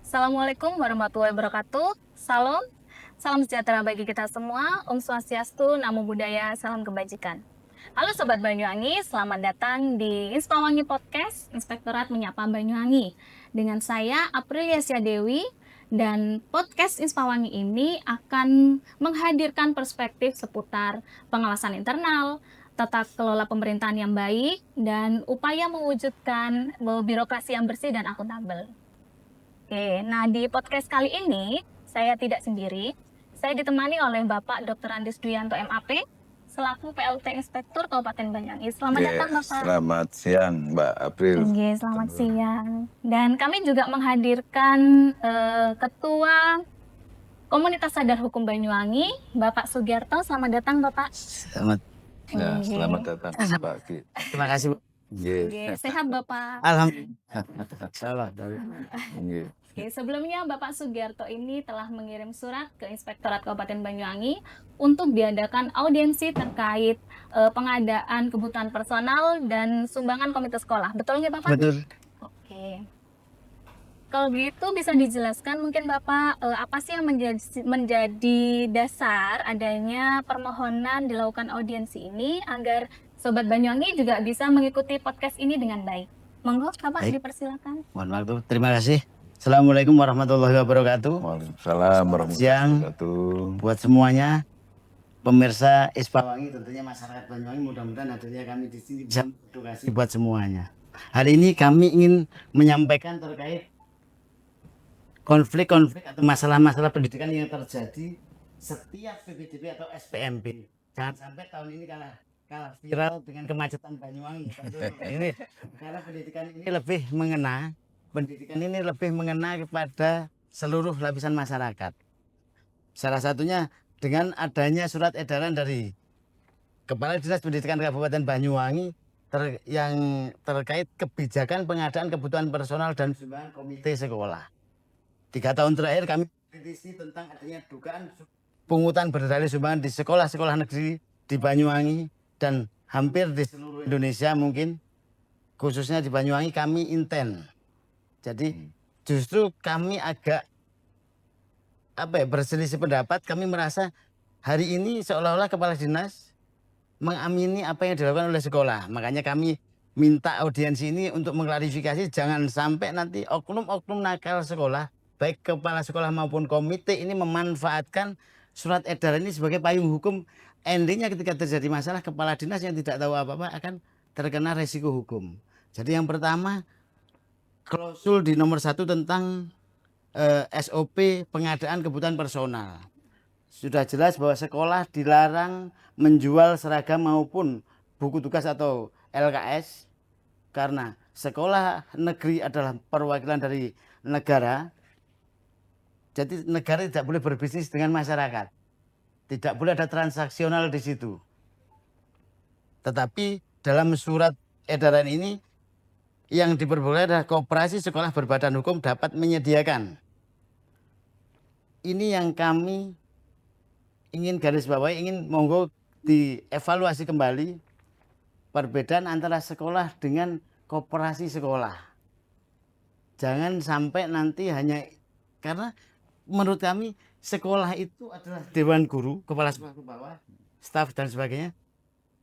Assalamualaikum warahmatullahi wabarakatuh. Salam sejahtera bagi kita semua. Om Swastiastu, Namo Buddhaya, salam kebajikan. Halo Sobat Banyuwangi, selamat datang di Inspawangi Podcast, Inspektorat Menyapa Banyuwangi. Dengan saya, Aprilia Dewi, dan podcast Inspawangi ini akan menghadirkan perspektif seputar pengawasan internal, tata kelola pemerintahan yang baik, dan upaya mewujudkan birokrasi yang bersih dan akuntabel. Oke, nah di podcast kali ini saya tidak sendiri. Saya ditemani oleh Bapak Dr. Andis Duyanto MAP selaku PLT Inspektur Kabupaten Banyuwangi. Selamat datang Bapak. Selamat siang Mbak April. Oke, selamat siang. Dan kami juga menghadirkan Ketua Komunitas Sadar Hukum Banyuwangi, Bapak Sugiarto. Selamat datang Bapak. Selamat. Ya, selamat datang Pak Ki. Terima kasih, Bu. Oke, sehat Bapak. Alhamdulillah. Salah dari. Oke, sebelumnya Bapak Sugiarto ini telah mengirim surat ke Inspektorat Kabupaten Banyuwangi untuk diadakan audiensi terkait pengadaan kebutuhan personal dan sumbangan komite sekolah. Betul nggak Bapak? Betul. Oke. Kalau gitu bisa dijelaskan mungkin Bapak apa sih yang menjadi dasar adanya permohonan dilakukan audiensi ini agar Sobat Banyuwangi juga bisa mengikuti podcast ini dengan baik. Monggo Bapak dipersilakan. Mohon maaf, Bu. Terima kasih. Assalamualaikum warahmatullahi wabarakatuh. Waalaikumsalam warahmatullahi wabarakatuh. Buat semuanya, pemirsa Inspawangi, tentunya masyarakat Banyuwangi, mudah-mudahan hadirnya kami di sini bisa edukasi buat semuanya. Hari ini kami ingin menyampaikan terkait konflik-konflik atau masalah-masalah pendidikan yang terjadi setiap PPDB atau SPMB. Jangan sampai tahun ini kalah viral dengan kemacetan Banyuwangi. Ini karena pendidikan ini lebih mengena kepada seluruh lapisan masyarakat. Salah satunya dengan adanya surat edaran dari Kepala Dinas Pendidikan Kabupaten Banyuwangi yang terkait kebijakan pengadaan kebutuhan personal dan sumbangan komite sekolah. 3 tahun terakhir kami kritisi tentang adanya dugaan pungutan berdalih sumbangan di sekolah-sekolah negeri di Banyuwangi dan hampir di seluruh Indonesia, mungkin khususnya di Banyuwangi kami inten. Jadi justru kami agak berselisih pendapat. Kami merasa hari ini seolah-olah kepala dinas mengamini apa yang dilakukan oleh sekolah. Makanya kami minta audiensi ini untuk mengklarifikasi jangan sampai nanti oknum-oknum nakal sekolah, baik kepala sekolah maupun komite ini memanfaatkan surat edaran ini sebagai payung hukum. Endingnya ketika terjadi masalah, kepala dinas yang tidak tahu apa-apa akan terkena resiko hukum. Jadi yang pertama, klausul di nomor 1 tentang SOP pengadaan kebutuhan personal. Sudah jelas bahwa sekolah dilarang menjual seragam maupun buku tugas atau LKS karena sekolah negeri adalah perwakilan dari negara. Jadi negara tidak boleh berbisnis dengan masyarakat. Tidak boleh ada transaksional di situ. Tetapi dalam surat edaran ini yang diperbolehkan adalah koperasi sekolah berbadan hukum dapat menyediakan. Ini yang kami ingin garis bawahi, ingin monggo dievaluasi kembali perbedaan antara sekolah dengan koperasi sekolah. Jangan sampai nanti hanya karena menurut kami sekolah itu adalah dewan guru, kepala sekolah ke bawah, staf dan sebagainya.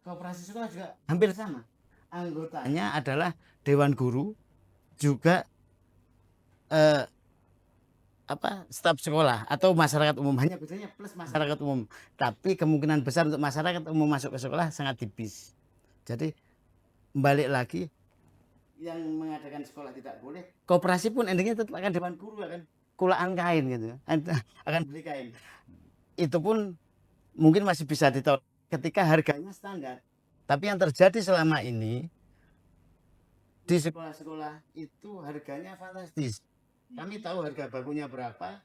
Koperasi sekolah juga hampir sama. Anggotanya adalah dewan guru, juga staf sekolah atau masyarakat umum. Hanya bedanya plus masyarakat umum. Tapi kemungkinan besar untuk masyarakat umum masuk ke sekolah sangat tipis. Jadi balik lagi, yang mengadakan sekolah tidak boleh. Koperasi pun endingnya tetap akan dewan guru, akan kulaan kain gitu, akan beli kain. Itu pun mungkin masih bisa ditolak ketika harganya standar. Tapi yang terjadi selama ini di sekolah-sekolah itu harganya fantastis. Kami tahu harga bakunya berapa,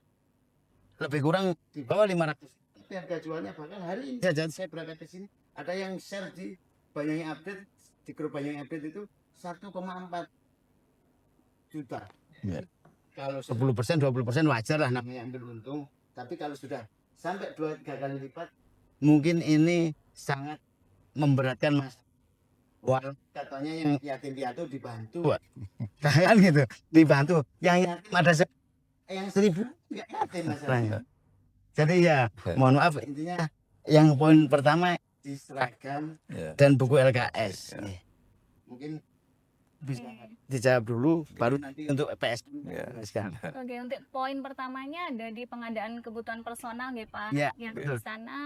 lebih kurang di bawah 500. Tapi harga jualnya bahkan hari ini saja saya berangkat ke sini ada yang share di Banyuwangi Update, di grup Banyuwangi Update itu 1,4 juta. Ya. Kalau 10%, 20% wajar lah namanya ambil untung. Tapi kalau sudah sampai 2-3 kali lipat, mungkin ini sangat memberatkan Mas. Walaupun katanya yang yatim piatu dibantu, kan gitu, dibantu. Yang yatim ada yang 1000 nggak yatim masalahnya. Jadi ya mohon maaf intinya yang poin pertama di seragam Ya. dan buku LKS. Ya. Mungkin bisa dijawab dulu, baru nanti untuk PS. Ya. Oke, untuk poin pertamanya ada di pengadaan kebutuhan personal ya Pak. Ya, Yang betul. di sana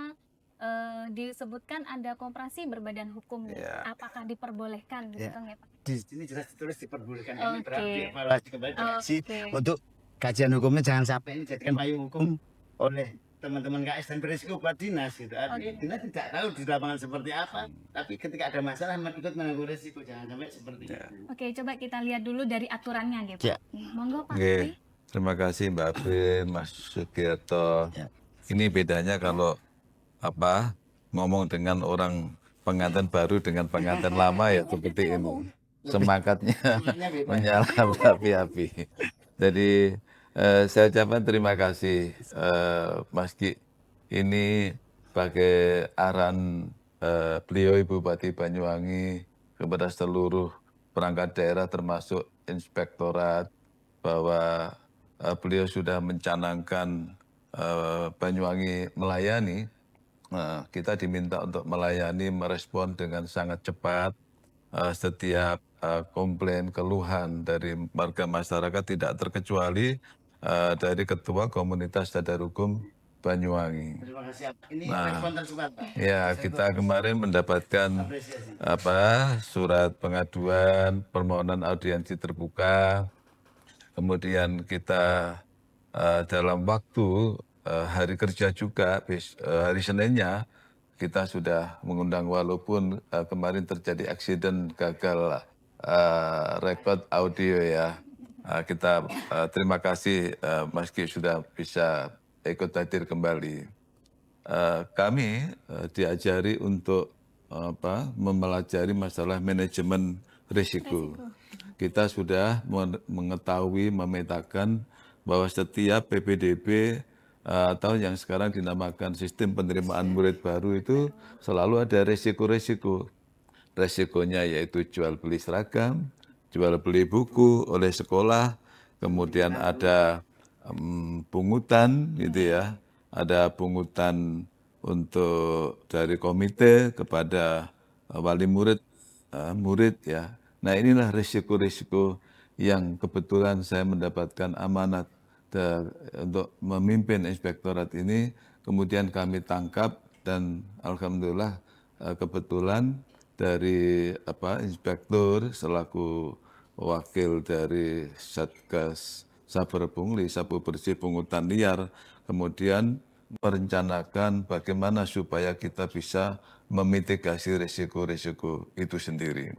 disebutkan ada koperasi berbadan hukum. Ya. Apakah diperbolehkan gitu Ya. kan ya Pak? Di sini jelas ditulis diperbolehkan. Ini Oke. berarti evaluasi kembali direksi Oke. untuk kajian hukumnya jangan sampai ini jadikan payung hukum oleh teman-teman KS dan berisiko buat dinas gitu. Artinya Oke. dinas tidak tahu di lapangan seperti apa, tapi ketika ada masalah ikut menanggung risiko, jangan sampai seperti Ya. itu. Oke, coba kita lihat dulu dari aturannya gitu. Ya. Monggo Pak. Oke, terima kasih Mbak April, Mas Sugierto. Ya. Ini bedanya kalau ngomong dengan orang pengantin baru dengan pengantin lama ya seperti ini. Semangatnya menyala berapi-api. Jadi saya ucapkan terima kasih Mas Ki. Ini sebagai arahan beliau Ibu Bupati Banyuwangi kepada seluruh perangkat daerah termasuk inspektorat bahwa beliau sudah mencanangkan Banyuwangi melayani. Nah, kita diminta untuk melayani, merespon dengan sangat cepat setiap komplain, keluhan dari warga masyarakat tidak terkecuali dari Ketua Komunitas Sadar Hukum Banyuwangi. Terima kasih. Ini Nah, respon tercepat, Pak. Ya, kita kemarin mendapatkan Apresiasi. surat pengaduan, permohonan audiensi terbuka. Kemudian kita dalam waktu hari kerja juga, hari Seninnya kita sudah mengundang walaupun kemarin terjadi aksiden gagal rekod audio ya. Kita terima kasih Mas Ki sudah bisa ikut hadir kembali. Kami diajari untuk mempelajari masalah manajemen risiko. Kita sudah mengetahui, memetakan bahwa setiap PPDB atau yang sekarang dinamakan sistem penerimaan murid baru itu selalu ada risiko-risiko. Resikonya yaitu jual beli seragam, jual beli buku oleh sekolah, kemudian ada pungutan gitu ya, ada pungutan untuk dari komite kepada wali murid, murid ya. Nah inilah risiko-risiko yang kebetulan saya mendapatkan amanat untuk memimpin inspektorat ini, kemudian kami tangkap dan alhamdulillah kebetulan dari inspektur selaku wakil dari Satgas Saber Pungli, Sabu Bersih Pungutan Liar, kemudian merencanakan bagaimana supaya kita bisa memitigasi risiko-risiko itu sendiri.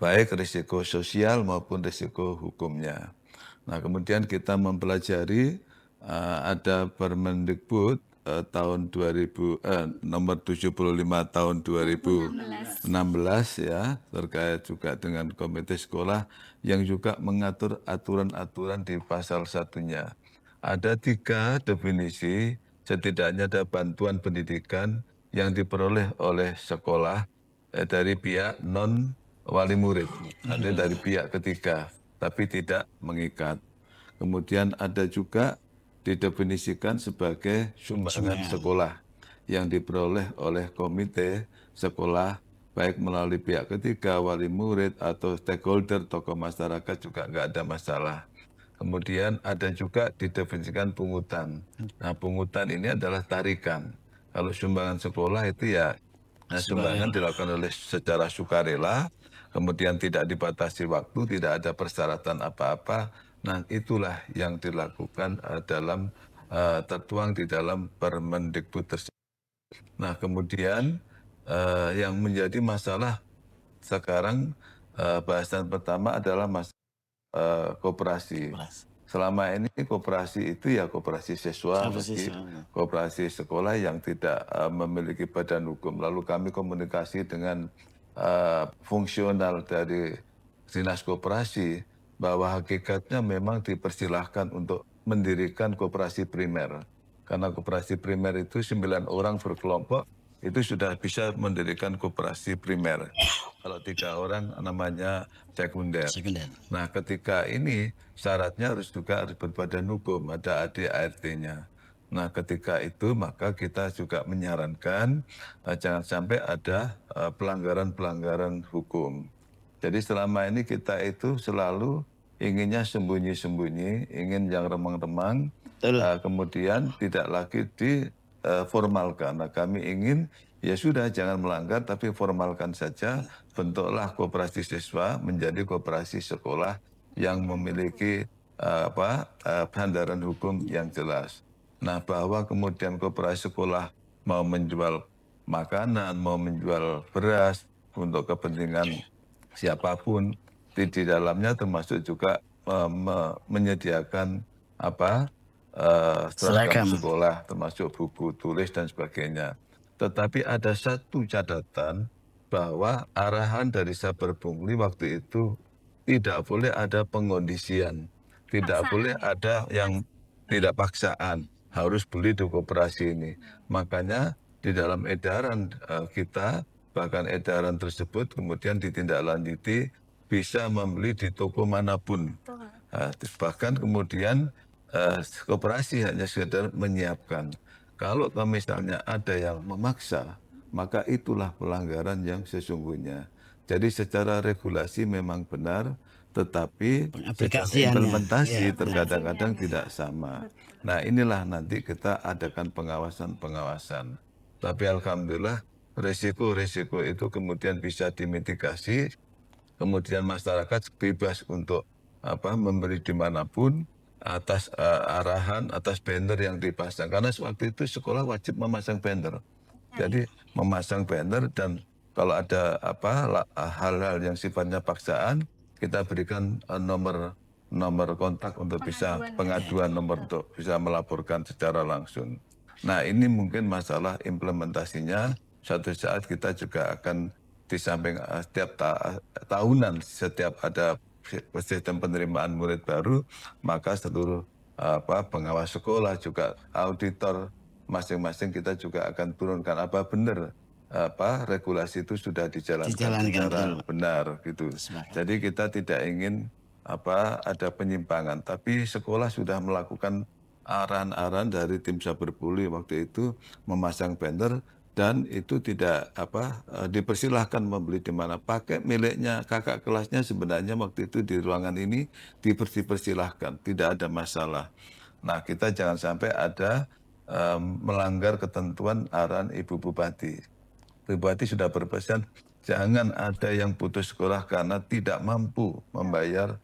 Baik risiko sosial maupun risiko hukumnya. Nah, kemudian kita mempelajari ada Permendikbud tahun nomor 75 tahun 2016 ya, terkait juga dengan komite sekolah yang juga mengatur aturan-aturan di pasal satunya. Ada 3 definisi, setidaknya ada bantuan pendidikan yang diperoleh oleh sekolah dari pihak non wali murid, ada dari pihak ketiga, tapi tidak mengikat. Kemudian ada juga didefinisikan sebagai sumbangan sekolah yang diperoleh oleh komite sekolah, baik melalui pihak ketiga, wali murid, atau stakeholder, tokoh masyarakat juga nggak ada masalah. Kemudian ada juga didefinisikan pungutan. Nah, pungutan ini adalah tarikan. Kalau sumbangan sekolah itu ya sumbangan dilakukan oleh secara sukarela, kemudian tidak dibatasi waktu, tidak ada persyaratan apa-apa. Nah, itulah yang dilakukan tertuang di dalam Permendikbud tersebut. Nah, kemudian yang menjadi masalah sekarang bahasan pertama adalah masalah koperasi. Selama ini koperasi itu ya koperasi siswa, koperasi sekolah yang tidak memiliki badan hukum. Lalu kami komunikasi dengan fungsional dari dinas koperasi bahwa hakikatnya memang dipersilahkan untuk mendirikan koperasi primer. Karena koperasi primer itu 9 orang berkelompok itu sudah bisa mendirikan koperasi primer. Kalau 3 orang namanya sekunder. Sekunder. Nah, ketika ini syaratnya harus berbadan hukum, ada ADART-nya. Nah, ketika itu maka kita juga menyarankan jangan sampai ada pelanggaran-pelanggaran hukum. Jadi selama ini kita itu selalu inginnya sembunyi-sembunyi, ingin yang remang-remang, Betul. kemudian tidak lagi diformalkan. Nah, kami ingin ya sudah jangan melanggar tapi formalkan saja, bentuklah koperasi siswa menjadi koperasi sekolah yang memiliki sandaran hukum yang jelas. Nah, bahwa kemudian koperasi sekolah mau menjual makanan, mau menjual beras untuk kepentingan siapapun, di dalamnya termasuk juga menyediakan seragam Seragam. sekolah, termasuk buku tulis dan sebagainya. Tetapi ada satu catatan bahwa arahan dari Saber Pungli waktu itu tidak boleh ada pengondisian, tidak Paksaan boleh ya? ada yang tidak paksaan, harus beli di koperasi ini. Makanya di dalam edaran kita, bahkan edaran tersebut kemudian ditindaklanjuti bisa membeli di toko manapun. Betul. Bahkan kemudian koperasi hanya sekedar menyiapkan. Kalau misalnya ada yang memaksa, maka itulah pelanggaran yang sesungguhnya. Jadi secara regulasi memang benar, tetapi secara Pengaplikasiannya. implementasi Ya, terkadang-kadang tidak sama. Nah, inilah nanti kita adakan pengawasan-pengawasan. Tapi alhamdulillah resiko-resiko itu kemudian bisa dimitigasi, kemudian masyarakat bebas untuk membeli dimanapun atas arahan, atas banner yang dipasang. Karena waktu itu sekolah wajib memasang banner. Jadi memasang banner dan kalau ada hal-hal yang sifatnya paksaan, kita berikan nomor kontak untuk bisa pengaduan nomor untuk bisa melaporkan secara langsung. Nah, ini mungkin masalah implementasinya. Suatu saat kita juga akan di samping setiap tahunan, setiap ada sistem penerimaan murid baru, maka seluruh pengawas sekolah juga auditor masing-masing kita juga akan turunkan apa benar regulasi itu sudah dijalankan secara benar gitu. Jadi kita tidak ingin ada penyimpangan, tapi sekolah sudah melakukan arahan-arahan dari tim Saber Pungli waktu itu memasang banner dan itu tidak dipersilahkan membeli di mana, pakai miliknya kakak kelasnya sebenarnya waktu itu di ruangan ini dipersilahkan, tidak ada masalah. Nah, kita jangan sampai ada melanggar ketentuan arahan Ibu Bupati. Ibu Bupati sudah berpesan jangan ada yang putus sekolah karena tidak mampu membayar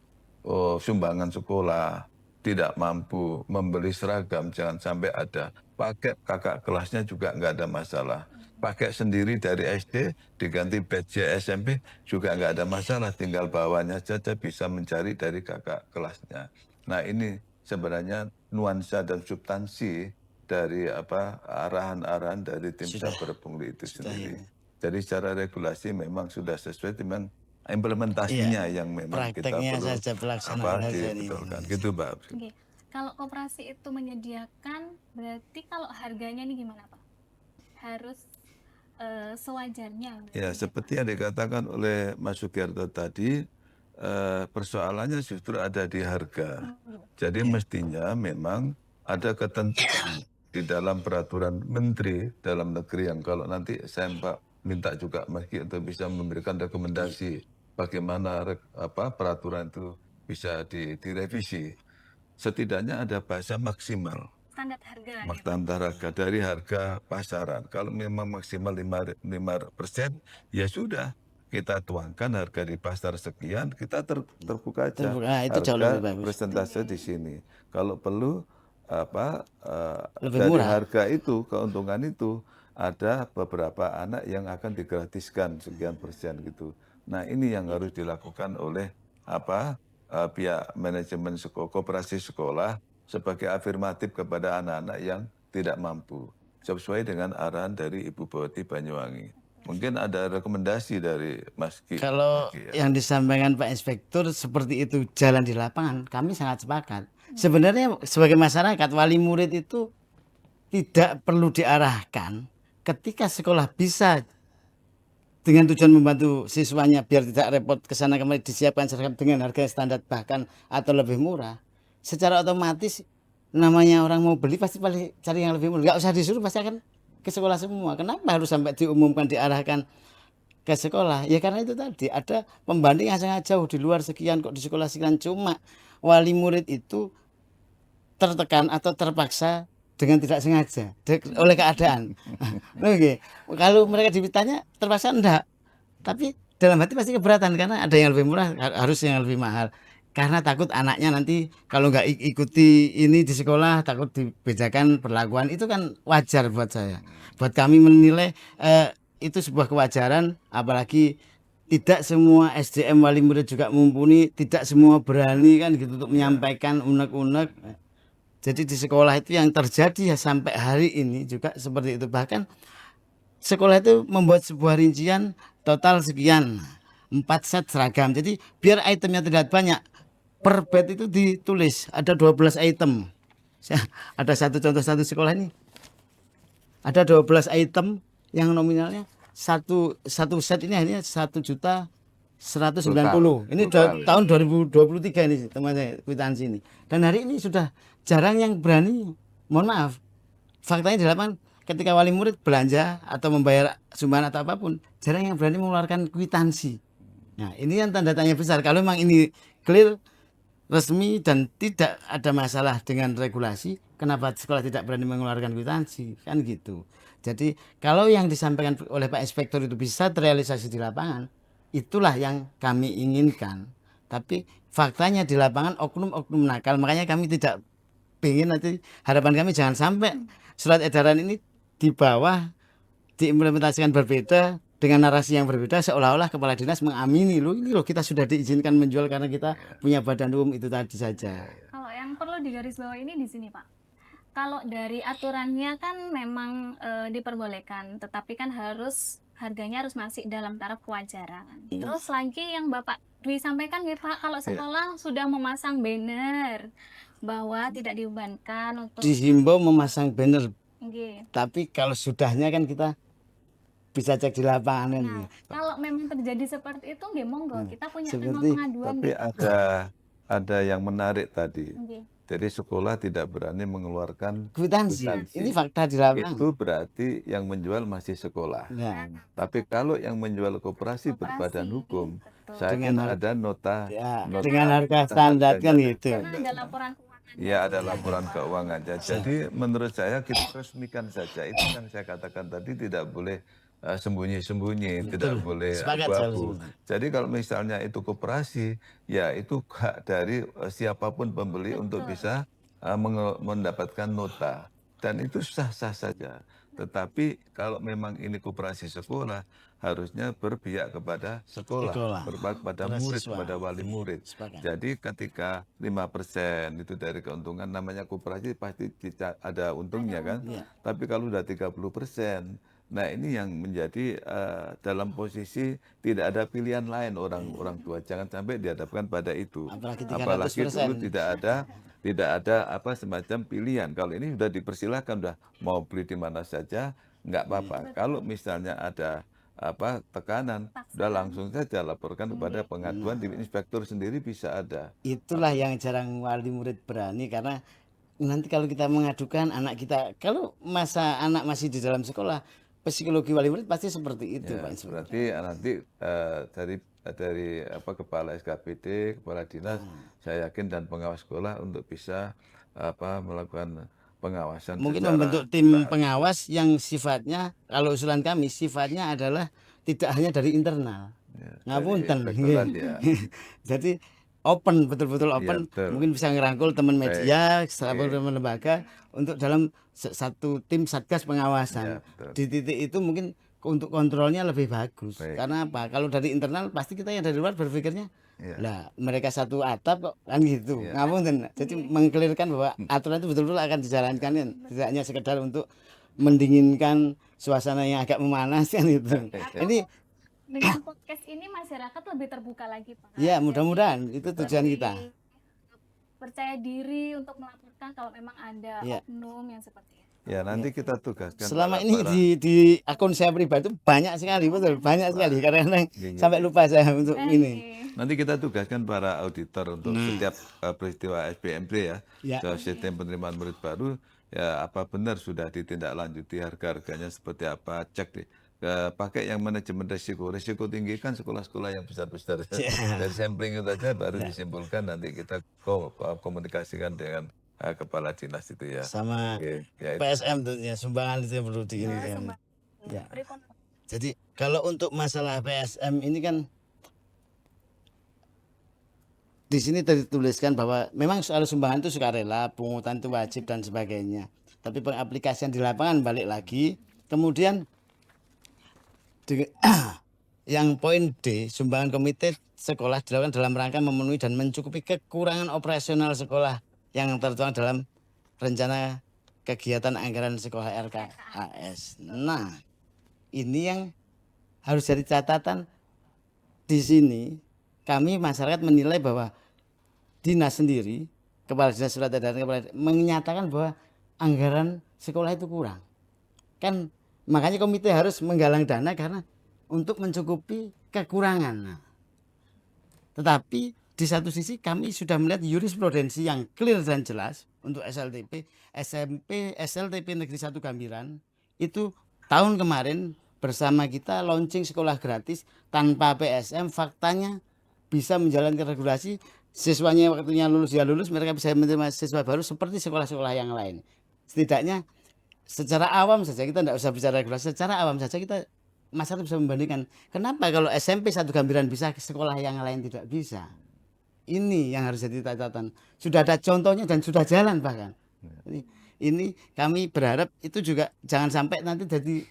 sumbangan sekolah, tidak mampu membeli seragam, jangan sampai ada. Pakai kakak kelasnya juga nggak ada masalah. Pakai sendiri dari SD, diganti badge SMP juga nggak ada masalah. Tinggal bawahnya saja bisa mencari dari kakak kelasnya. Nah, ini sebenarnya nuansa dan substansi dari arahan-arahan dari tim Saber Pungli itu sendiri. Jadi secara regulasi memang sudah sesuai dengan implementasinya yang memang kita prakteknya perlu saja pelaksanaan dibetulkan. Gitu, Mbak. Oke. Kalau koperasi itu menyediakan, berarti kalau harganya ini gimana, Pak? Harus sewajarnya. Ya, seperti yang dikatakan oleh Mas Sugiarto tadi, persoalannya justru ada di harga. Jadi mestinya memang ada ketentuan di dalam peraturan Menteri Dalam Negeri yang kalau nanti saya minta juga Meski untuk bisa memberikan rekomendasi bagaimana peraturan itu bisa direvisi. Setidaknya ada bahasa maksimal. Standar harga. Standar harga dari harga pasaran. Kalau memang maksimal 5%, ya sudah. Kita tuangkan harga di pasar sekian, kita terbuka aja. Itu jauh lebih bagus. Persentase di sini. Kalau perlu Lebih dari murah. harga itu, keuntungan itu ada beberapa anak yang akan digratiskan sekian persen gitu. Nah, ini yang harus dilakukan oleh pihak manajemen koperasi sekolah sebagai afirmatif kepada anak-anak yang tidak mampu, sesuai dengan arahan dari Ibu Bupati Banyuwangi. Mungkin ada rekomendasi dari Mas Ki. Kalau yang disampaikan Pak Inspektur seperti itu jalan di lapangan, kami sangat sepakat. Sebenarnya sebagai masyarakat, wali murid itu tidak perlu diarahkan ketika sekolah bisa dengan tujuan membantu siswanya biar tidak repot ke sana kemari, disiapkan seragam dengan harga standar bahkan atau lebih murah, secara otomatis namanya orang mau beli pasti cari yang lebih murah. Nggak usah disuruh, pasti akan ke sekolah semua. Kenapa harus sampai diumumkan, diarahkan ke sekolah? Ya karena itu tadi ada pembanding yang sangat jauh, di luar sekian kok di sekolah sekian. Cuma wali murid itu tertekan atau terpaksa dengan tidak sengaja oleh keadaan. Oke, kalau mereka ditanya terpaksa enggak, tapi dalam hati pasti keberatan karena ada yang lebih murah, harus yang lebih mahal. Karena takut anaknya nanti kalau nggak ikuti ini di sekolah takut dibedakan perlakuan. Itu kan wajar buat saya. Buat kami menilai itu sebuah kewajaran, apalagi tidak semua SDM wali murid juga mumpuni, tidak semua berani kan gitu untuk menyampaikan unek-unek. Jadi di sekolah itu yang terjadi ya sampai hari ini juga seperti itu. Bahkan sekolah itu membuat sebuah rincian total sekian, 4 set seragam. Jadi biar itemnya terlihat banyak, per bed itu ditulis ada 12 item. Ada satu sekolah ini, ada 12 item yang nominalnya satu set ini akhirnya 1.190.000. Ini tahun 2023 ini teman saya kwitansi ini. Dan hari ini sudah jarang yang berani, mohon maaf, faktanya di lapangan ketika wali murid belanja atau membayar sumbangan atau apapun, jarang yang berani mengeluarkan kwitansi. Nah ini yang tanda tanya besar. Kalau memang ini clear, resmi dan tidak ada masalah dengan regulasi, kenapa sekolah tidak berani mengeluarkan kwitansi? Kan gitu. Jadi kalau yang disampaikan oleh Pak Inspektur itu bisa terrealisasi di lapangan, itulah yang kami inginkan. Tapi faktanya di lapangan oknum-oknum nakal. Makanya kami tidak ingin, nanti harapan kami jangan sampai surat edaran ini di bawah diimplementasikan berbeda dengan narasi yang berbeda, seolah-olah kepala dinas mengamini ini loh kita sudah diizinkan menjual karena kita punya badan umum. Itu tadi saja. Kalau yang perlu digarisbawahi ini di sini Pak, kalau dari aturannya kan memang diperbolehkan, tetapi kan harganya harus masih dalam taraf kewajaran. Terus lagi yang Bapak Dwi sampaikan nih Pak, kalau sekolah sudah memasang banner bahwa tidak dibebankan untuk Dihimbau memasang banner, Nggih. tapi kalau sudahnya kan kita bisa cek di lapangan. Nah, kalau memang terjadi seperti itu, nggih monggo kita punya tema seperti- pengaduan. Tapi gitu. ada yang menarik tadi. Nggih. Jadi sekolah tidak berani mengeluarkan Kwitansi. kwitansi. Ini fakta di lapangan. Itu berarti yang menjual masih sekolah. Ya, Tapi kalau yang menjual koperasi berbadan hukum, saya Dengan yakin ada nota, ya, nota dengan harga standar kan gitu. Karena ada laporan keuangan. ya ada laporan keuangannya. Jadi menurut saya kita resmikan saja. Itu yang saya katakan tadi, tidak boleh sembunyi-sembunyi, tidak boleh Sepakat saya abu-abu. Jadi kalau misalnya itu koperasi, ya itu hak dari siapapun pembeli untuk bisa mendapatkan nota. Dan itu sah-sah saja. Tetapi kalau memang ini koperasi sekolah, harusnya berpihak kepada sekolah, berpihak kepada kepada murid, siswa. kepada wali murid. Sepakat. Jadi ketika 5% itu dari keuntungan, namanya koperasi pasti ada untungnya kan. Tapi kalau udah 30%, nah ini yang menjadi dalam posisi tidak ada pilihan lain orang tua. Jangan sampai dihadapkan pada itu. Apalagi Apalagi 300%. dulu tidak ada apa semacam pilihan. Kalau ini sudah dipersilahkan, sudah mau beli di mana saja, nggak apa-apa. Kalau misalnya ada apa tekanan, udah langsung saja laporkan kepada pengaduan, di inspektur sendiri bisa ada. Itulah yang jarang wali murid berani, karena nanti kalau kita mengadukan anak kita, kalau masa anak masih di dalam sekolah, psikologi wali murid pasti seperti itu, Ya, Pak Inspektur. berarti nanti dari apa kepala SKPD, kepala dinas, saya yakin dan pengawas sekolah untuk bisa apa melakukan pengawasan. Mungkin secara membentuk tim pengawas yang sifatnya, kalau usulan kami sifatnya adalah tidak hanya dari internal. ya, Ngapunten. dari inspektorat, ya. Jadi open, betul-betul open. betul. Mungkin bisa ngerangkul teman media, Oke. teman lembaga untuk dalam satu tim satgas Ya, pengawasan. betul. Di titik itu mungkin untuk kontrolnya lebih bagus. Baik. Karena apa? Kalau dari internal pasti kita yang dari luar berpikirnya, Ya. lah mereka satu atap kok, kan gitu. Ya. Ngapunten. Jadi mengkelirkan bahwa aturan itu betul-betul akan dijalankan kan. Tidak hanya sekedar untuk mendinginkan suasana yang agak memanas kan itu. Ini Dengan podcast ini masyarakat lebih terbuka lagi Pak. ya mudah-mudahan itu tujuan Lebih kita. percaya diri untuk melaporkan kalau memang ada Ya. oknum yang seperti itu. Ya, nanti kita tugaskan Selama para ini di akun saya pribadi itu banyak sekali, betul, banyak sekali. Kadang-kadang Iya. sampai lupa saya untuk ini. Nanti kita tugaskan para auditor untuk Nah. setiap peristiwa SPMB ya, Ya. sistem penerimaan murid baru, ya apa benar sudah ditindaklanjuti, harga-harganya seperti apa, cek deh. Pakai yang manajemen risiko tinggi kan sekolah-sekolah yang besar-besar. Dari sampling itu aja baru disimpulkan, nanti kita komunikasikan dengan kepala dinas itu ya. Sama Oke, ya itu. PSM tuh ya, sumbangan itu yang perlu di ini. Ya. Jadi kalau untuk masalah PSM ini kan di sini dituliskan bahwa memang soal sumbangan itu sukarela, pungutan itu wajib dan sebagainya. Tapi pengaplikasian di lapangan balik lagi, kemudian yang poin D, sumbangan komite sekolah dilakukan dalam rangka memenuhi dan mencukupi kekurangan operasional sekolah yang tertuang dalam rencana kegiatan anggaran sekolah RKAS. Nah, ini yang harus jadi catatan di sini. Kami masyarakat menilai bahwa dinas sendiri, kepala dinas surat edaran menyatakan bahwa anggaran sekolah itu kurang. Kan makanya komite harus menggalang dana karena untuk mencukupi kekurangan. Nah, tetapi di satu sisi kami sudah melihat jurisprudensi yang clear dan jelas untuk SLTP, SMP, SLTP Negeri 1 Gambiran itu tahun kemarin bersama kita launching sekolah gratis tanpa PSM, faktanya bisa menjalankan regulasi, siswanya waktunya lulus ya lulus, mereka bisa menerima siswa baru seperti sekolah-sekolah yang lain. Setidaknya secara awam saja, kita tidak usah bicara regulasi, secara awam saja kita masyarakat bisa membandingkan kenapa kalau SMP 1 Gambiran bisa, sekolah yang lain tidak bisa. Ini yang harus jadi catatan. Sudah ada contohnya dan sudah jalan bahkan. Ini kami berharap itu juga jangan sampai nanti jadi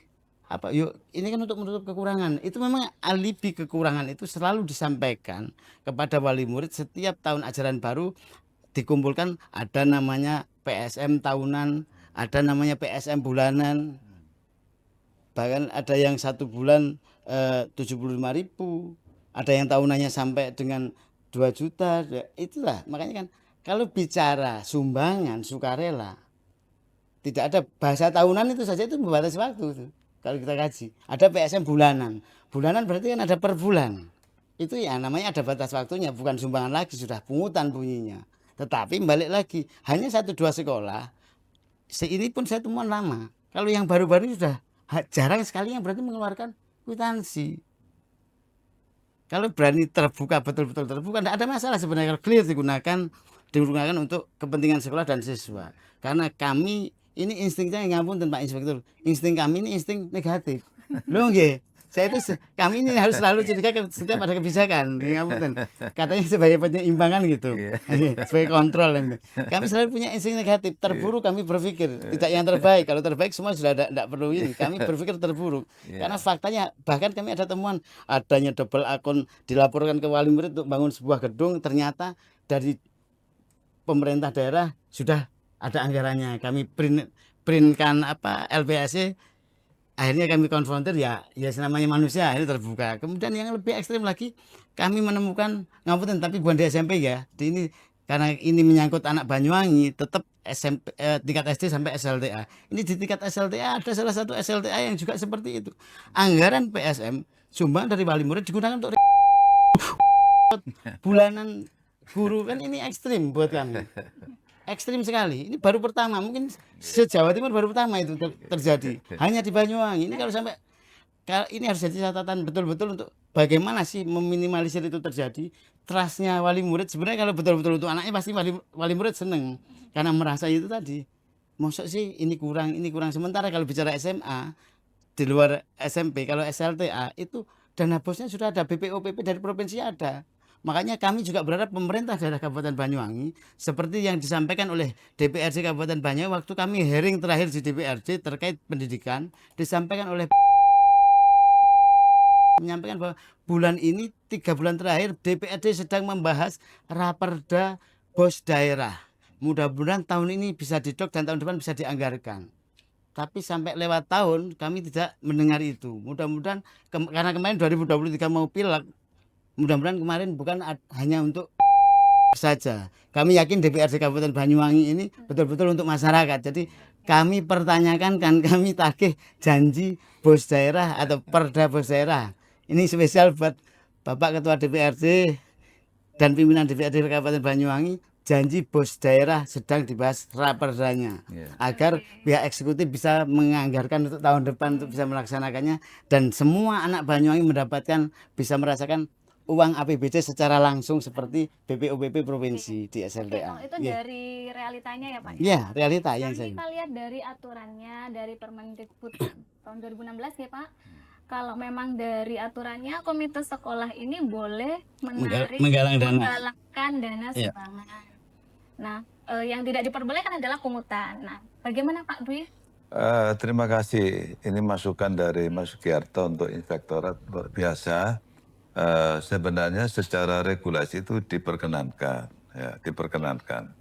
apa, yuk ini kan untuk menutup kekurangan. Itu memang alibi kekurangan itu selalu disampaikan kepada wali murid setiap tahun ajaran baru, dikumpulkan ada namanya PSM tahunan, ada namanya PSM bulanan. Bahkan ada yang 1 bulan 75.000, ada yang tahunannya sampai dengan 2 juta. Itulah makanya kan kalau bicara sumbangan sukarela, tidak ada bahasa tahunan itu saja itu membatasi waktu itu. Kalau kita kaji, ada PSM bulanan. Bulanan berarti kan ada per bulan. Itu ya namanya ada batas waktunya, bukan sumbangan lagi, sudah pungutan bunyinya. Tetapi balik lagi, hanya 1-2 sekolah. Ini pun saya temuan lama. Kalau yang baru-baru sudah jarang sekali yang berarti mengeluarkan kwitansi. Kalau berani terbuka, betul-betul terbuka, tidak ada masalah sebenarnya. Kalau clear digunakan untuk kepentingan sekolah dan siswa. Karena kami ini instingnya ngampun Pak Inspektur, insting kami ini insting negatif. Loh nggih, saya itu kami ini harus selalu curiga setiap ada kebijakan. Ngapunten. Katanya sebagai penyeimbangan gitu. Sebagai kontrol. Kami selalu punya insting negatif, terburuk kami berpikir, tidak yang terbaik. Kalau terbaik semua sudah tidak perlu ini. Kami berpikir terburuk. Karena faktanya bahkan kami ada temuan adanya double akun dilaporkan ke wali murid untuk bangun sebuah gedung, ternyata dari pemerintah daerah sudah ada anggarannya. Kami printkan apa LPAC, akhirnya kami konfrontir ya namanya manusia, akhirnya terbuka. Kemudian yang lebih ekstrim lagi, kami menemukan ngapunten tapi bukan di SMP ya. Di ini karena ini menyangkut anak Banyuwangi, tetap SMP tingkat SD sampai SLTA. Ini di tingkat SLTA ada salah satu SLTA yang juga seperti itu. Anggaran PSM sumbang dari wali murid digunakan untuk bulanan guru, kan ini ekstrim buat kami. Ekstrim sekali. Ini baru pertama, mungkin se-Jawa Timur baru pertama itu terjadi. Hanya di Banyuwangi. Ini kalau sampai ini harus jadi catatan betul-betul untuk bagaimana sih meminimalisir itu terjadi. Trustnya wali murid sebenarnya kalau betul-betul untuk anaknya pasti wali murid seneng karena merasa itu tadi. Maksud sih ini kurang. Sementara kalau bicara SMA di luar SMP, kalau SLTA itu dana bosnya sudah ada, BPOPP dari provinsi ada. Makanya kami juga berharap pemerintah daerah Kabupaten Banyuwangi seperti yang disampaikan oleh DPRD Kabupaten Banyuwangi waktu kami hearing terakhir di DPRD terkait pendidikan, disampaikan oleh menyampaikan bahwa bulan ini 3 bulan terakhir DPRD sedang membahas raperda bos daerah. Mudah-mudahan tahun ini bisa didok dan tahun depan bisa dianggarkan. Tapi sampai lewat tahun kami tidak mendengar itu. Mudah-mudahan karena kemarin 2023 mau pilek, mudah-mudahan kemarin bukan hanya untuk saja. Kami yakin DPRD Kabupaten Banyuwangi ini betul-betul untuk masyarakat. Jadi kami pertanyakan kan kami tagih janji bos daerah atau perda bos daerah. Ini spesial buat Bapak Ketua DPRD dan pimpinan DPRD Kabupaten Banyuwangi, janji bos daerah sedang dibahas raperdanya agar pihak eksekutif bisa menganggarkan untuk tahun depan untuk bisa melaksanakannya dan semua anak Banyuwangi mendapatkan bisa merasakan uang APBD secara langsung seperti BPOPP provinsi di Oke, SLTA. kalau itu Iya, dari realitanya ya Pak. Iya, realita Kalau yang saya. kita lihat dari aturannya dari Permendikbud tahun 2016 ya Pak. Kalau memang dari aturannya komite sekolah ini boleh menarik Menggalang dana. menggalakkan dana Iya. sumbangan. Nah, yang tidak diperbolehkan adalah pungutan. Nah, bagaimana Pak Dwi? Terima kasih. Ini masukan dari Mas Sugiarto untuk inspektorat luar biasa. Sebenarnya secara regulasi itu diperkenankan, ya, diperkenankan.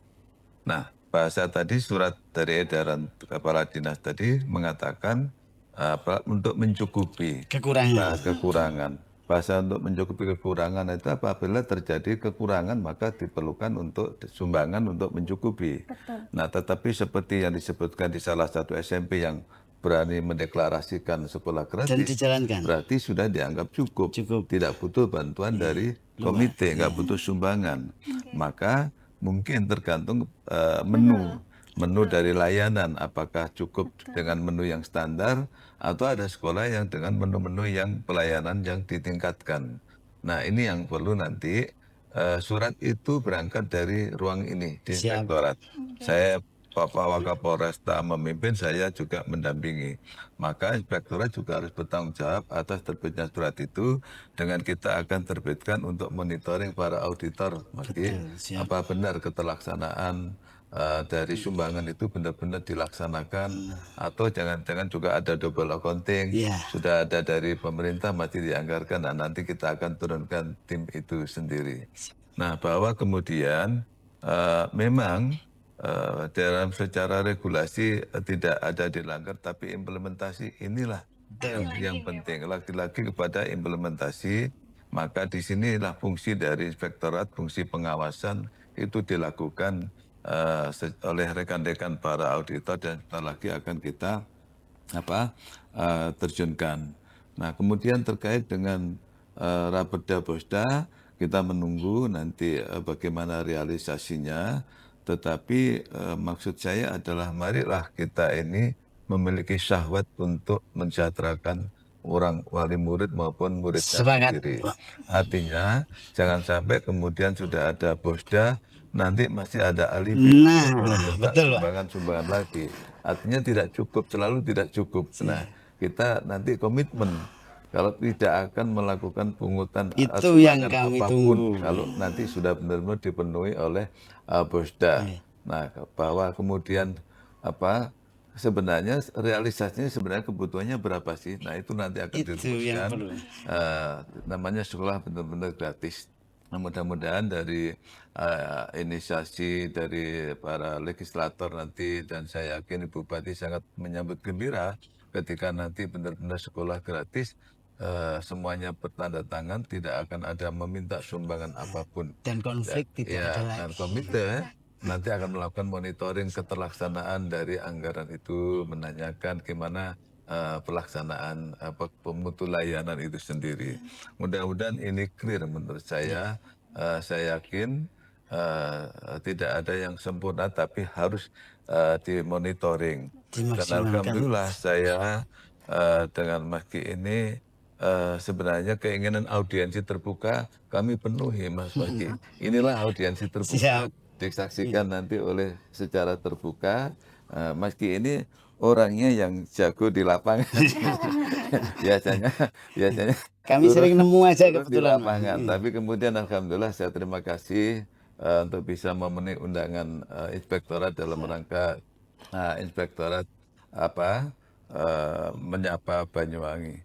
Nah, bahasa tadi surat dari edaran kepala dinas tadi mengatakan untuk mencukupi Kekurangan. kekurangan. Bahasa untuk mencukupi kekurangan itu apabila terjadi kekurangan maka diperlukan untuk sumbangan untuk mencukupi. Betul. Nah, tetapi seperti yang disebutkan di salah satu SMP yang berani mendeklarasikan sekolah Dan gratis, dijalankan. berarti sudah dianggap cukup. Cukup. Tidak butuh bantuan dari komite, nggak butuh sumbangan. Maka mungkin tergantung menu dari layanan, apakah cukup dengan menu yang standar atau ada sekolah yang dengan menu-menu yang pelayanan yang ditingkatkan. Nah, ini yang perlu nanti surat itu berangkat dari ruang ini di Siap. inspektorat. Saya Bapak Wakapolresta memimpin, saya juga mendampingi. Maka inspektorat juga harus bertanggung jawab atas terbitnya surat itu dengan kita akan terbitkan untuk monitoring para auditor. siap. Apa benar keterlaksanaan dari sumbangan itu benar-benar dilaksanakan atau jangan-jangan juga ada double accounting, Iya. sudah ada dari pemerintah masih dianggarkan. Nah, nanti kita akan turunkan tim itu sendiri. Nah, bahwa kemudian memang dalam secara regulasi tidak ada dilanggar, tapi implementasi inilah yang penting. Lagi-lagi kepada implementasi, maka di sinilah fungsi dari inspektorat, fungsi pengawasan itu dilakukan oleh rekan-rekan para auditor dan sebentar lagi akan kita terjunkan. Nah, kemudian terkait dengan Raperda Bosda, kita menunggu nanti bagaimana realisasinya. Tetapi maksud saya adalah marilah kita ini memiliki syahwat untuk mensejahterakan orang wali murid maupun muridnya Semangat. sendiri. Artinya jangan sampai kemudian sudah ada Bosda, nanti masih ada alibi. Nah, Minta betul, Pak. sumbangan lagi. Artinya tidak cukup, selalu tidak cukup. Nah, kita nanti komitmen kalau tidak akan melakukan pungutan Itu yang sumbangan kami apapun, tunggu. kalau nanti sudah benar-benar dipenuhi oleh Bosda. Nah, bahwa kemudian sebenarnya realisasinya sebenarnya kebutuhannya berapa sih? Nah, itu nanti akan Itu yang dirumuskan. perlu. Namanya sekolah benar-benar gratis. Nah, mudah-mudahan dari inisiasi dari para legislator nanti, dan saya yakin Ibu Bupati sangat menyambut gembira ketika nanti benar-benar sekolah gratis, semuanya bertanda tangan, tidak akan ada meminta sumbangan apapun. Dan konflik tidak ada lagi. Dan komite nanti akan melakukan monitoring keterlaksanaan dari anggaran itu, menanyakan gimana pelaksanaan pemutu layanan itu sendiri. Mudah-mudahan ini clear menurut saya. Saya yakin tidak ada yang sempurna, tapi harus dimonitoring. Dan Dimaksimalkan. alhamdulillah saya dengan Mas Ki ini sebenarnya keinginan audiensi terbuka kami penuhi, Mas Ki. Inilah audiensi terbuka. Siap. Disaksikan nanti oleh secara terbuka. Mas Ki ini orangnya yang jago di lapangan. biasanya Kami turun- sering nemu aja turun di kebetulan. lapangan. Tapi kemudian alhamdulillah saya terima kasih untuk bisa memenuhi undangan inspektorat dalam rangka inspektorat menyapa Banyuwangi.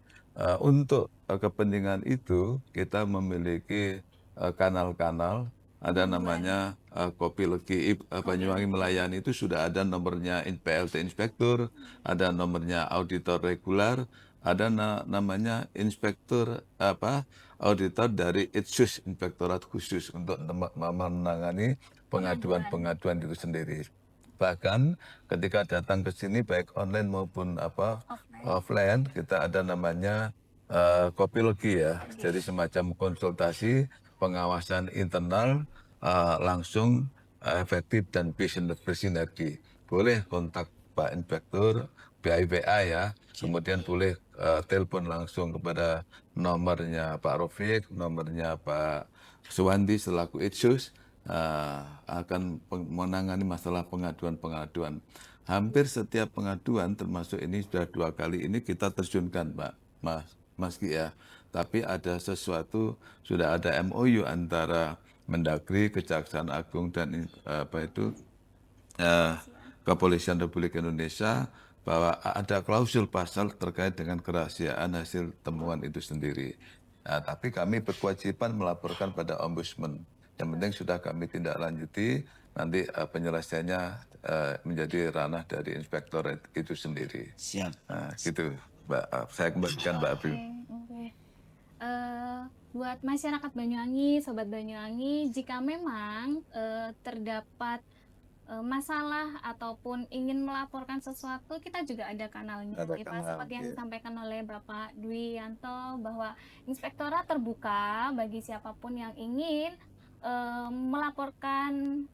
Untuk kepentingan itu kita memiliki kanal-kanal, ada namanya Kopilogi Banyuwangi Melayani, itu sudah ada nomornya PLT Inspektur, ada nomornya auditor regular, ada namanya inspektur auditor dari Itsus, Inspektorat Khusus untuk menangani pengaduan-pengaduan itu sendiri. Bahkan ketika datang ke sini baik online maupun offline, kita ada namanya kopilogi ya. Jadi semacam konsultasi pengawasan internal langsung efektif dan bersinergi. Boleh kontak Pak Inspektur BIPA ya, kemudian boleh telepon langsung kepada nomornya Pak Rofik, nomornya Pak Suwandi selaku Itsus, akan menangani masalah pengaduan-pengaduan. Hampir setiap pengaduan, termasuk ini sudah 2 kali ini kita terjunkan Pak, Mas Ki ya. Tapi ada sesuatu, sudah ada MOU antara Mendagri, Kejaksaan Agung dan Kepolisian Republik Indonesia, bahwa ada klausul pasal terkait dengan kerahasiaan hasil temuan itu sendiri. Nah, tapi kami berkewajiban melaporkan pada Ombudsman. Yang penting sudah kami tindak lanjuti, nanti penyelesaiannya menjadi ranah dari inspektor itu sendiri. Siap. Nah, gitu, Mbak. Saya kembalikan Mbak Abim. Oke. Buat masyarakat Banyuwangi, sobat Banyuwangi, jika memang terdapat masalah ataupun ingin melaporkan sesuatu, kita juga ada kanalnya. Ada Pak, kanal, seperti yang iya. disampaikan oleh Bapak Dwi Yanto bahwa inspektorat terbuka bagi siapapun yang ingin melaporkan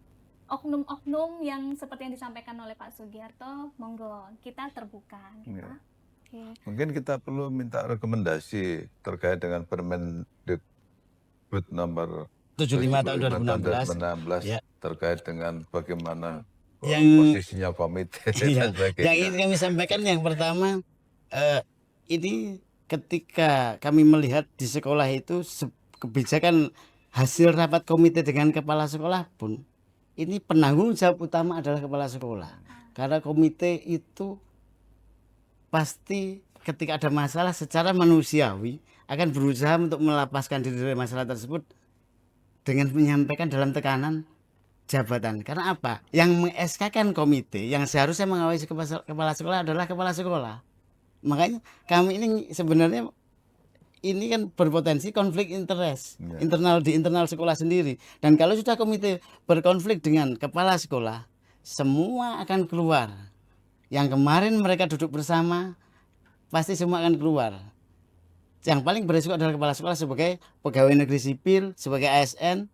oknum-oknum yang seperti yang disampaikan oleh Pak Sugiarto, monggo, kita terbuka. Gitu. Iya. Oke. Mungkin kita perlu minta rekomendasi terkait dengan Permendikbud nomor 75 tahun 2016 Ya. terkait dengan bagaimana Yang- posisinya komite Iya. dan sebagainya. Yang ingin kami sampaikan yang pertama, ini ketika kami melihat di sekolah itu kebijakan hasil rapat komite dengan kepala sekolah pun, ini penanggung jawab utama adalah kepala sekolah. Karena komite itu pasti ketika ada masalah secara manusiawi akan berusaha untuk melepaskan diri dari masalah tersebut dengan menyampaikan dalam tekanan jabatan. Karena apa? Yang meng-SK-kan komite yang seharusnya mengawasi kepala sekolah adalah kepala sekolah. Makanya kami ini sebenarnya ini kan berpotensi konflik interest Ya. di internal sekolah sendiri. Dan kalau sudah komite berkonflik dengan kepala sekolah, semua akan keluar. Yang kemarin mereka duduk bersama pasti semua akan keluar. Yang paling beresiko adalah kepala sekolah sebagai pegawai negeri sipil, sebagai ASN,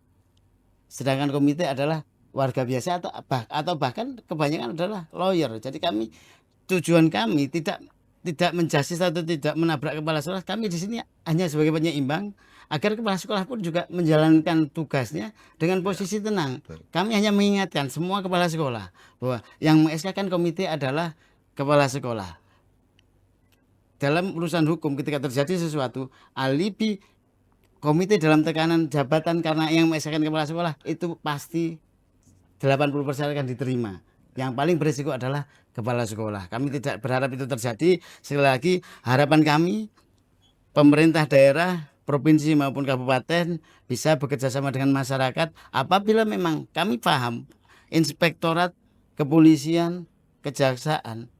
sedangkan komite adalah warga biasa atau bahkan kebanyakan adalah lawyer. Jadi tujuan kami tidak menjustice atau tidak menabrak kepala sekolah. Kami di sini hanya sebagai penyeimbang agar kepala sekolah pun juga menjalankan tugasnya dengan posisi tenang. Kami hanya mengingatkan semua kepala sekolah bahwa yang meng-SK-kan komite adalah kepala sekolah. Dalam urusan hukum ketika terjadi sesuatu, alibi komite dalam tekanan jabatan karena yang meng-SK-kan kepala sekolah itu pasti 80% akan diterima. Yang paling berisiko adalah kepala sekolah. Kami tidak berharap itu terjadi. Sekali lagi harapan kami pemerintah daerah, provinsi maupun kabupaten bisa bekerja sama dengan masyarakat apabila memang kami paham inspektorat, kepolisian, kejaksaan,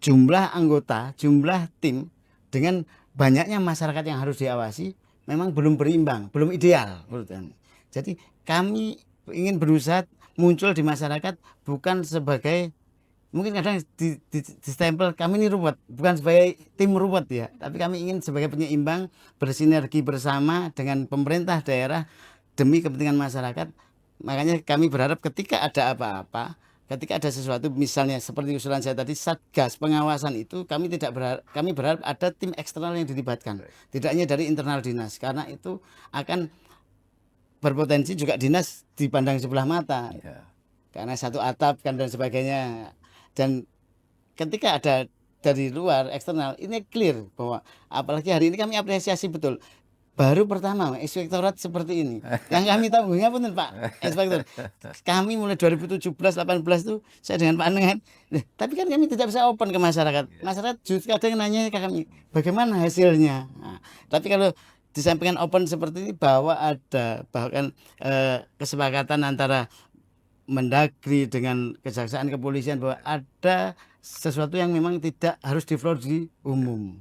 jumlah anggota, jumlah tim dengan banyaknya masyarakat yang harus diawasi memang belum berimbang, belum ideal. Jadi kami ingin berusaha muncul di masyarakat bukan sebagai, mungkin kadang di stempel kami ini ruwet, bukan sebagai tim ruwet ya, tapi kami ingin sebagai penyeimbang, bersinergi bersama dengan pemerintah daerah demi kepentingan masyarakat. Makanya kami berharap ketika ada apa-apa, ketika ada sesuatu misalnya seperti usulan saya tadi satgas pengawasan itu, kami berharap ada tim eksternal yang dilibatkan, tidak hanya dari internal dinas, karena itu akan berpotensi juga dinas dipandang sebelah mata Ya. karena satu atap kan dan sebagainya. Dan ketika ada dari luar eksternal ini clear bahwa apalagi hari ini kami apresiasi betul baru pertama inspektorat seperti ini yang kami tahu pun Pak Inspektor, kami mulai 2017-18 itu saya dengan Pak Nengan, tapi kan kami tidak bisa open ke masyarakat justru kadang nanya ke kami bagaimana hasilnya. Tapi kalau disampaikan open seperti ini bahwa ada bahkan kesepakatan antara Mendagri dengan kejaksaan kepolisian bahwa ada sesuatu yang memang tidak harus di floor di umum.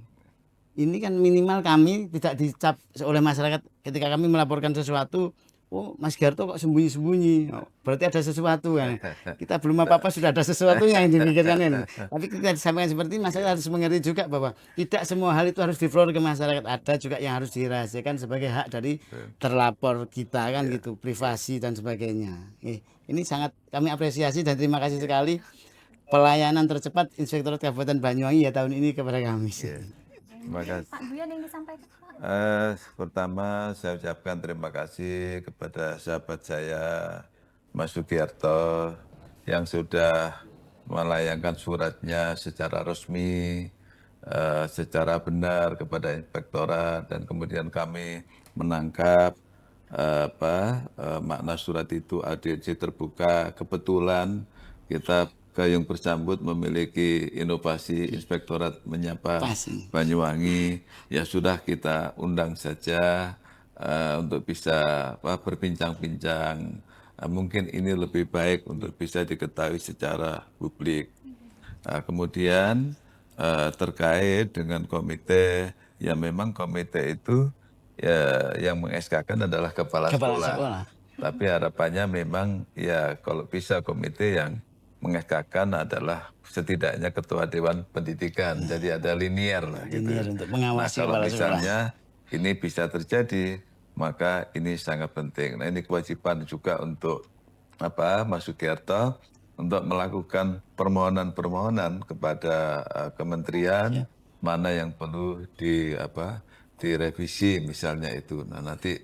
ini kan minimal kami tidak dicap oleh masyarakat ketika kami melaporkan sesuatu, oh Mas Giarto kok sembunyi-sembunyi, oh, berarti ada sesuatu kan. Kita belum apa-apa sudah ada sesuatu yang dipikirkan ini. Tapi kita disampaikan seperti ini, masyarakat harus mengerti juga bahwa tidak semua hal itu harus di-floor ke masyarakat. Ada juga yang harus dirahasiakan sebagai hak dari terlapor kita kan gitu, privasi dan sebagainya. Ini sangat kami apresiasi dan terima kasih sekali pelayanan tercepat Inspektorat Kabupaten Banyuwangi ya tahun ini kepada kami. Terima kasih. Pak Buyan yang disampaikan Pak. Pertama saya ucapkan terima kasih kepada sahabat saya Mas Sugiarto yang sudah melayangkan suratnya secara resmi, secara benar kepada inspektorat, dan kemudian kami menangkap makna surat itu audiensi terbuka. Kebetulan kita Gayung Bersambut memiliki inovasi Inspektorat Menyapa Pasti. Banyuwangi, ya sudah kita undang saja untuk bisa berbincang-bincang. Mungkin ini lebih baik untuk bisa diketahui secara publik. Kemudian terkait dengan komite, ya memang komite itu ya yang meng-SK-kan adalah kepala sekolah. Tapi harapannya memang ya kalau bisa komite yang meng-SK-kan adalah setidaknya ketua dewan pendidikan. Jadi ada linear lah gitu. Linear untuk mengawasi kalau kepala misalnya ini bisa terjadi, maka ini sangat penting. Nah ini kewajiban juga untuk Mas Sugiarto untuk melakukan permohonan-permohonan kepada kementerian mana yang perlu direvisi misalnya itu. Nah nanti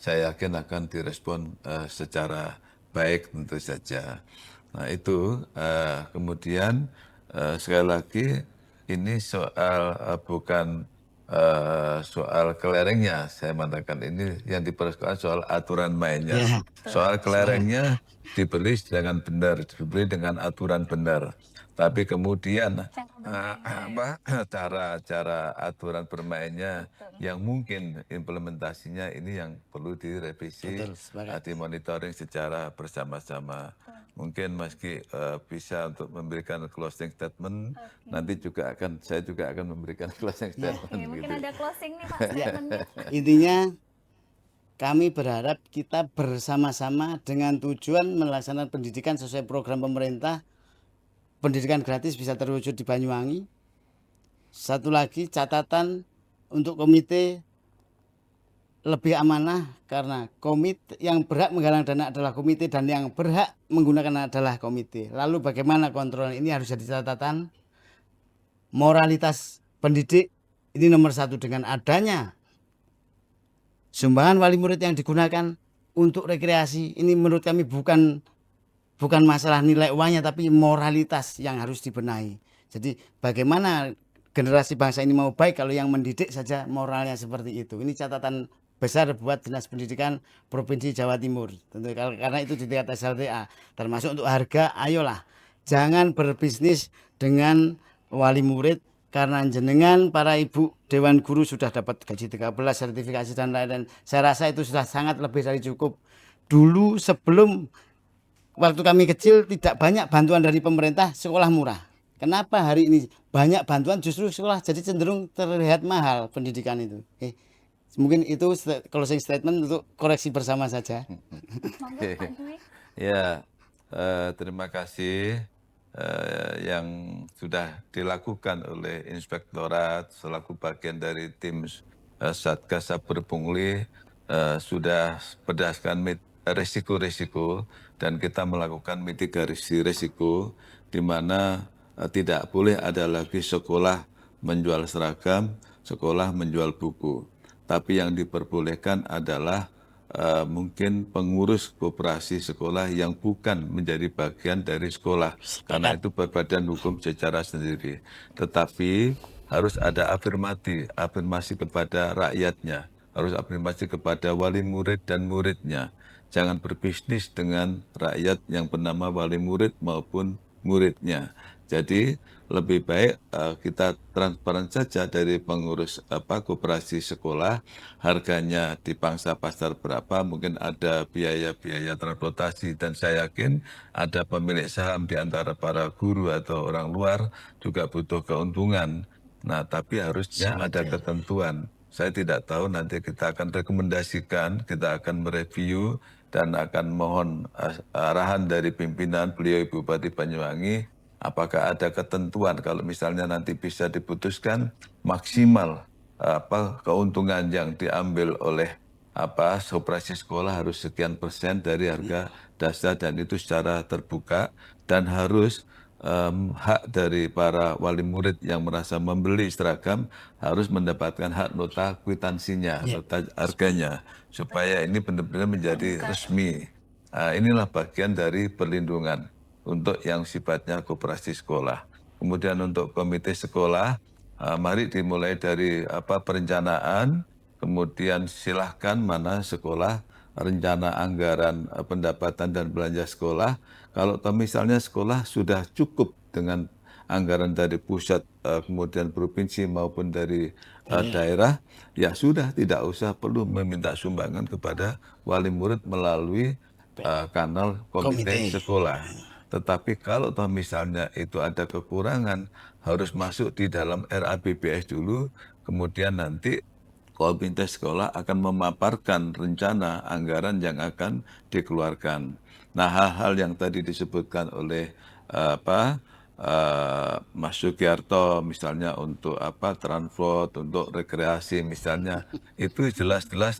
saya yakin akan direspon secara baik tentu saja. Nah itu kemudian sekali lagi ini soal bukan soal kelerengnya, saya mengatakan ini yang dipersoalkan soal aturan mainnya. Soal kelerengnya dibeli dengan benar, dibeli dengan aturan benar. Tapi kemudian cara aturan bermainnya yang mungkin implementasinya ini yang perlu direvisi, dimonitoring secara bersama-sama. Mungkin Mas Ki bisa untuk memberikan closing statement. Nanti saya juga akan memberikan closing statement. Mungkin ada closing nih Pak statementnya. Intinya kami berharap kita bersama-sama dengan tujuan melaksanakan pendidikan sesuai program pemerintah. Pendidikan gratis bisa terwujud di Banyuwangi. Satu lagi catatan untuk komite lebih amanah karena komite yang berhak menggalang dana adalah komite dan yang berhak menggunakan adalah komite. Lalu bagaimana kontrol ini harus jadi catatan. Moralitas pendidik ini nomor satu dengan adanya sumbangan wali murid yang digunakan untuk rekreasi. Ini menurut kami bukan masalah nilai uangnya tapi moralitas yang harus dibenahi. Jadi bagaimana generasi bangsa ini mau baik kalau yang mendidik saja moralnya seperti itu. Ini catatan besar buat Dinas Pendidikan Provinsi Jawa Timur. Tentu karena itu di tingkat SLTA. Termasuk untuk harga, ayolah jangan berbisnis dengan wali murid karena jenengan para ibu dewan guru sudah dapat gaji 13, sertifikasi dan lain-lain. Saya rasa itu sudah sangat lebih dari cukup. Dulu sebelum waktu kami kecil tidak banyak bantuan dari pemerintah, sekolah murah. Kenapa hari ini banyak bantuan justru sekolah jadi cenderung terlihat mahal pendidikan itu. Mungkin itu closing statement untuk koreksi bersama saja. Ya, terima kasih yang sudah dilakukan oleh Inspektorat selaku bagian dari tim Satgas Saber Pungli sudah berdasarkan resiko-resiko dan kita melakukan mitigasi resiko di mana tidak boleh ada lagi sekolah menjual seragam, sekolah menjual buku. Tapi yang diperbolehkan adalah mungkin pengurus koperasi sekolah yang bukan menjadi bagian dari sekolah. Karena itu berbadan hukum secara sendiri. Tetapi harus ada afirmasi kepada rakyatnya. Harus afirmasi kepada wali murid dan muridnya. Jangan berbisnis dengan rakyat yang bernama wali murid maupun muridnya. Jadi lebih baik kita transparan saja dari pengurus koperasi sekolah, harganya di pangsa pasar berapa, mungkin ada biaya-biaya transportasi dan saya yakin ada pemilik saham di antara para guru atau orang luar juga butuh keuntungan. Nah, tapi harusnya ada ketentuan. Saya tidak tahu, nanti kita akan rekomendasikan, kita akan mereview dan akan mohon arahan dari pimpinan beliau Ibu Bupati Banyuwangi, apakah ada ketentuan kalau misalnya nanti bisa diputuskan maksimal keuntungan yang diambil oleh operasi sekolah harus sekian persen dari harga dasar, dan itu secara terbuka, dan harus hak dari para wali murid yang merasa membeli seragam harus mendapatkan hak nota kwitansinya, nota harganya, supaya ini benar-benar menjadi resmi. Inilah bagian dari perlindungan untuk yang sifatnya koperasi sekolah. Kemudian untuk komite sekolah, mari dimulai dari perencanaan, kemudian silahkan mana sekolah rencana anggaran pendapatan dan belanja sekolah. Kalau misalnya sekolah sudah cukup dengan anggaran dari pusat, kemudian provinsi maupun dari daerah, ya sudah, tidak usah perlu meminta sumbangan kepada wali murid melalui kanal komite sekolah. Tetapi kalau misalnya itu ada kekurangan, harus masuk di dalam RAPBS dulu, kemudian nanti komite sekolah akan memaparkan rencana anggaran yang akan dikeluarkan. Nah, hal-hal yang tadi disebutkan oleh Mas Sugiarto, misalnya untuk transport, untuk rekreasi misalnya, itu jelas-jelas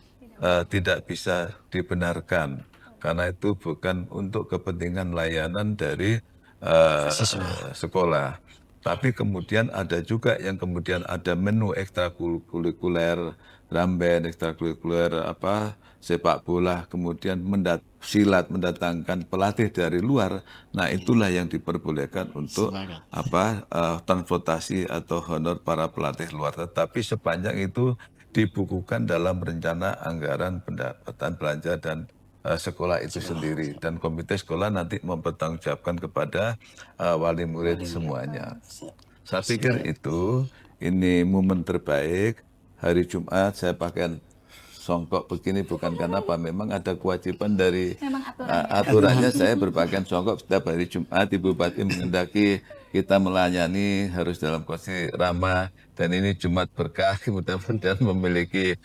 tidak bisa dibenarkan, karena itu bukan untuk kepentingan layanan dari sekolah. Tapi kemudian ada juga yang kemudian ada menu ekstrakurikuler, drum band, ekstrakurikuler sepak bola, kemudian silat, mendatangkan pelatih dari luar. Nah, itulah yang diperbolehkan untuk transportasi atau honor para pelatih luar. Tetapi sepanjang itu dibukukan dalam rencana anggaran pendapatan belanja dan sekolah itu sendiri, dan komite sekolah nanti mempertanggungjawabkan kepada wali murid semuanya. Saya pikir itu ini momen terbaik. Hari Jumat saya pakai songkok begini bukan karena memang ada kewajiban dari aturannya saya berpakaian songkok setiap hari Jumat. Ibu Bupati mengendaki kita melayani harus dalam kondisi ramah, dan ini Jumat berkah, mudah-mudahan memiliki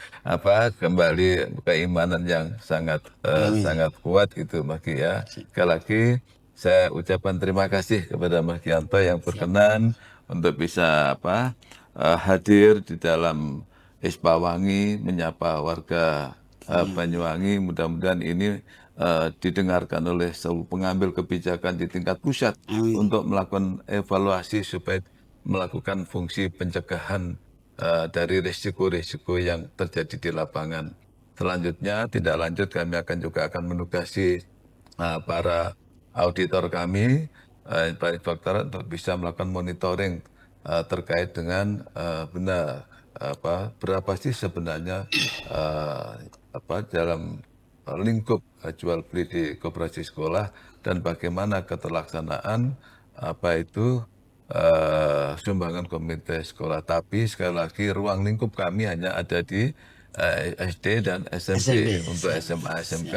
kembali keimanan yang sangat sangat kuat gitu Mas Ki ya. Sekali lagi saya ucapkan terima kasih kepada Mas Gianto yang berkenan untuk bisa hadir di dalam Ispawangi menyapa warga Banyuwangi. Mudah-mudahan ini didengarkan oleh seluruh pengambil kebijakan di tingkat pusat untuk melakukan evaluasi supaya melakukan fungsi pencegahan dari risiko-risiko yang terjadi di lapangan. Selanjutnya, tidak lanjut, kami juga akan menugasi para auditor kami, para inspektorat, untuk bisa melakukan monitoring terkait dengan benar berapa sih sebenarnya dalam lingkup jual beli di koperasi sekolah, dan bagaimana keterlaksanaan sumbangan komite sekolah. Tapi sekali lagi ruang lingkup kami hanya ada di SD dan SMP. Untuk SMA SMK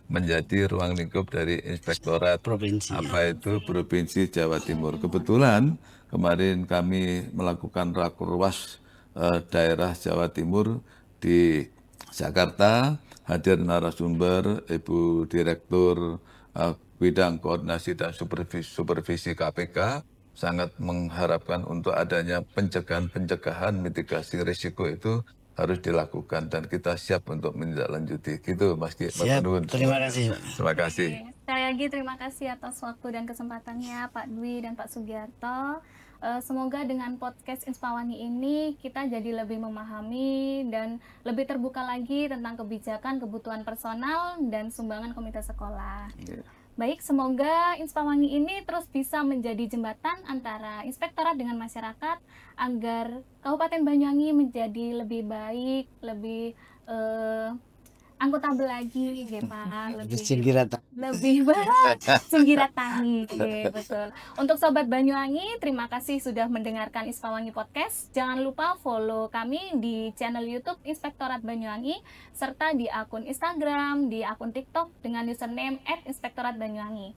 menjadi ruang lingkup dari Inspektorat Provinsi Jawa Timur. Kebetulan kemarin kami melakukan rakorwas daerah Jawa Timur di Jakarta, hadir narasumber Ibu Direktur Bidang Koordinasi dan Supervisi KPK, sangat mengharapkan untuk adanya pencegahan mitigasi risiko itu harus dilakukan, dan kita siap untuk menindaklanjuti. Gitu Mas Ki. Siap, terima kasih. Terima kasih. Sekali lagi terima kasih atas waktu dan kesempatannya Pak Dwi dan Pak Sugiarto. Semoga dengan podcast Inspawangi ini kita jadi lebih memahami dan lebih terbuka lagi tentang kebijakan, kebutuhan personal, dan sumbangan komite sekolah. Baik, semoga Inspawangi ini terus bisa menjadi jembatan antara inspektorat dengan masyarakat agar Kabupaten Banyuwangi menjadi lebih baik, lebih angkutabel lagi nggih Pak, Terus lebih Jenggirata. lebih banget Singgiratani, oke betul. Untuk Sobat Banyuwangi, terima kasih sudah mendengarkan Ispawangi Podcast. Jangan lupa follow kami di channel YouTube Inspektorat Banyuwangi, serta di akun Instagram, di akun TikTok dengan username @inspektoratbanyuwangi.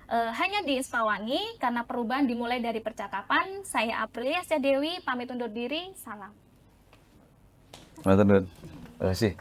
Hanya di Ispawangi, karena perubahan dimulai dari percakapan. Saya Aprilia Dewi, pamit undur diri, salam. Terima kasih.